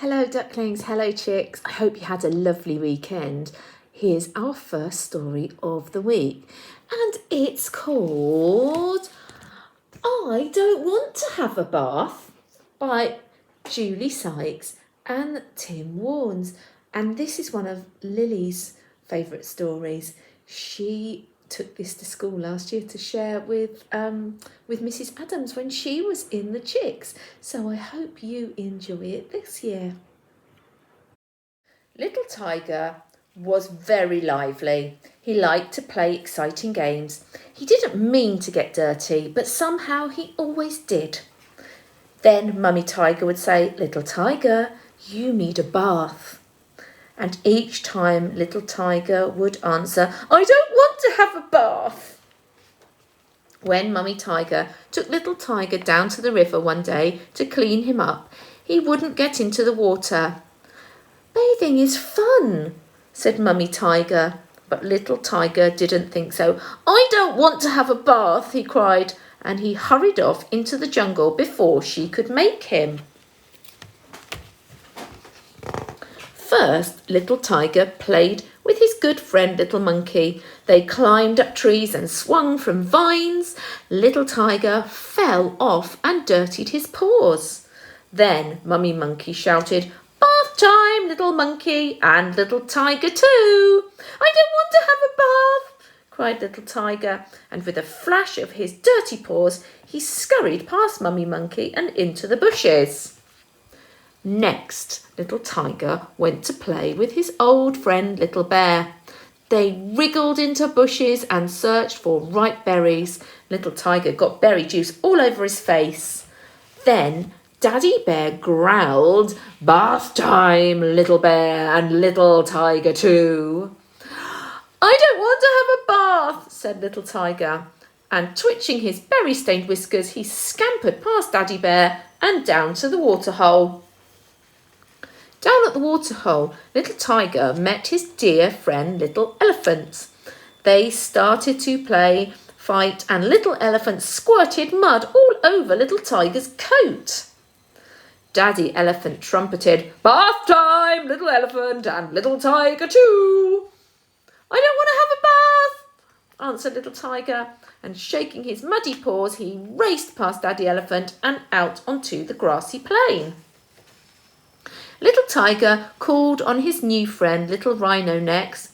Hello ducklings, hello chicks. I hope you had a lovely weekend. Here's our first story of the week and it's called I Don't Want to Have a Bath by Julie Sykes and Tim Warnes. And this is one of Lily's favourite stories. She took this to school last year to share with Mrs. Adams when she was in the Chicks. So I hope you enjoy it this year. Little Tiger was very lively. He liked to play exciting games. He didn't mean to get dirty, but somehow he always did. Then Mummy Tiger would say, "Little Tiger, you need a bath." And each time Little Tiger would answer, "I don't want to have a bath." When Mummy Tiger took Little Tiger down to the river one day to clean him up, he wouldn't get into the water. "Bathing is fun," said Mummy Tiger, but Little Tiger didn't think so. "I don't want to have a bath," he cried, and he hurried off into the jungle before she could make him. First, Little Tiger played with his good friend Little Monkey. They climbed up trees and swung from vines. Little Tiger fell off and dirtied his paws. Then Mummy Monkey shouted, "Bath time, Little Monkey, and Little Tiger too." "I don't want to have a bath," cried Little Tiger, and with a flash of his dirty paws, he scurried past Mummy Monkey and into the bushes. Next, Little Tiger went to play with his old friend Little Bear. They wriggled into bushes and searched for ripe berries. Little Tiger got berry juice all over his face. Then Daddy Bear growled, "Bath time, Little Bear, and Little Tiger too." "I don't want to have a bath," said Little Tiger. And twitching his berry-stained whiskers, he scampered past Daddy Bear and down to the waterhole. Down at the waterhole, Little Tiger met his dear friend Little Elephant. They started to fight, and Little Elephant squirted mud all over Little Tiger's coat. Daddy Elephant trumpeted, "Bath time, Little Elephant, and Little Tiger too." "I don't want to have a bath," answered Little Tiger, and shaking his muddy paws, he raced past Daddy Elephant and out onto the grassy plain. Little Tiger called on his new friend Little Rhino next.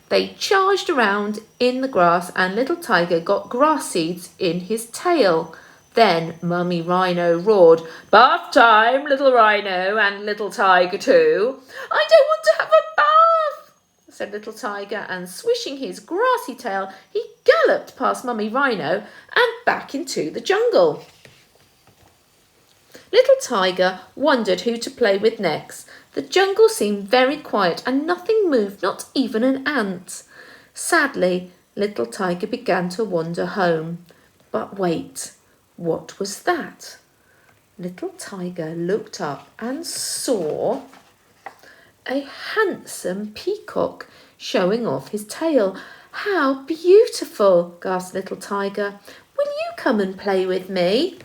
They charged around in the grass and Little Tiger got grass seeds in his tail. Then Mummy Rhino roared, "Bath time, Little Rhino, and Little Tiger too." "I don't want to have a bath," said Little Tiger, and swishing his grassy tail, he galloped past Mummy Rhino and back into the jungle. Little Tiger wondered who to play with next. The jungle seemed very quiet and nothing moved, not even an ant. Sadly, Little Tiger began to wander home. But wait, what was that? Little Tiger looked up and saw a handsome peacock showing off his tail. "How beautiful," gasped Little Tiger. "Will you come and play with me?"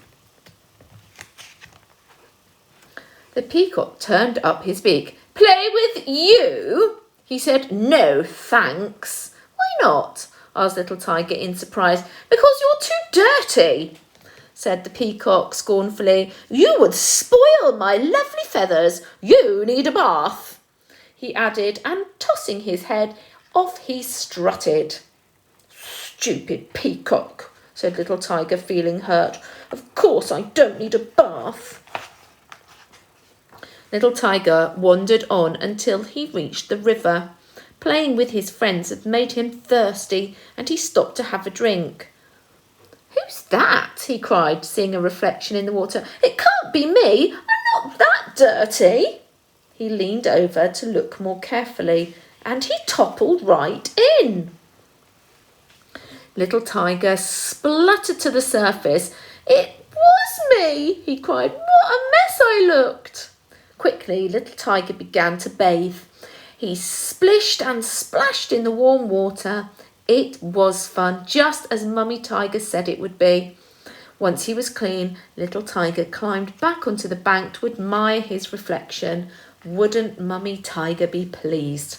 The peacock turned up his beak. "Play with you?" he said. "No, thanks." "Why not?" asked Little Tiger in surprise. "Because you're too dirty," said the peacock scornfully. "You would spoil my lovely feathers. You need a bath," he added, and tossing his head, off he strutted. "Stupid peacock," said Little Tiger, feeling hurt. "Of course I don't need a bath." Little Tiger wandered on until he reached the river. Playing with his friends had made him thirsty, and he stopped to have a drink. "Who's that?" he cried, seeing a reflection in the water. "It can't be me. I'm not that dirty." He leaned over to look more carefully, and he toppled right in. Little Tiger spluttered to the surface. "It was me," he cried. "What a mess I looked." Quickly, Little Tiger began to bathe. He splished and splashed in the warm water. It was fun, just as Mummy Tiger said it would be. Once he was clean, little Tiger climbed back onto the bank to admire his reflection. Wouldn't Mummy Tiger be pleased?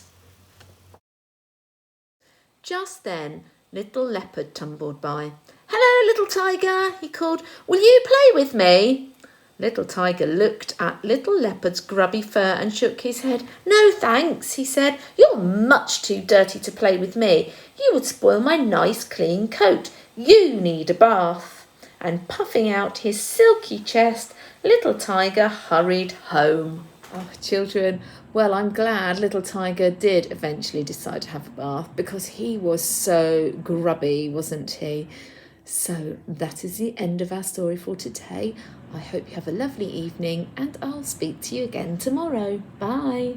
Just then, little Leopard tumbled by. "Hello, little Tiger," he called. "Will you play with me?" Little Tiger looked at little Leopard's grubby fur and shook his head. "No, thanks," he said. "You're much too dirty to play with me. You would spoil my nice clean coat. You need a bath." And puffing out his silky chest, little Tiger hurried home. Oh, children, well, I'm glad little Tiger did eventually decide to have a bath because he was so grubby, wasn't he? So that is the end of our story for today. I hope you have a lovely evening and I'll speak to you again tomorrow. Bye.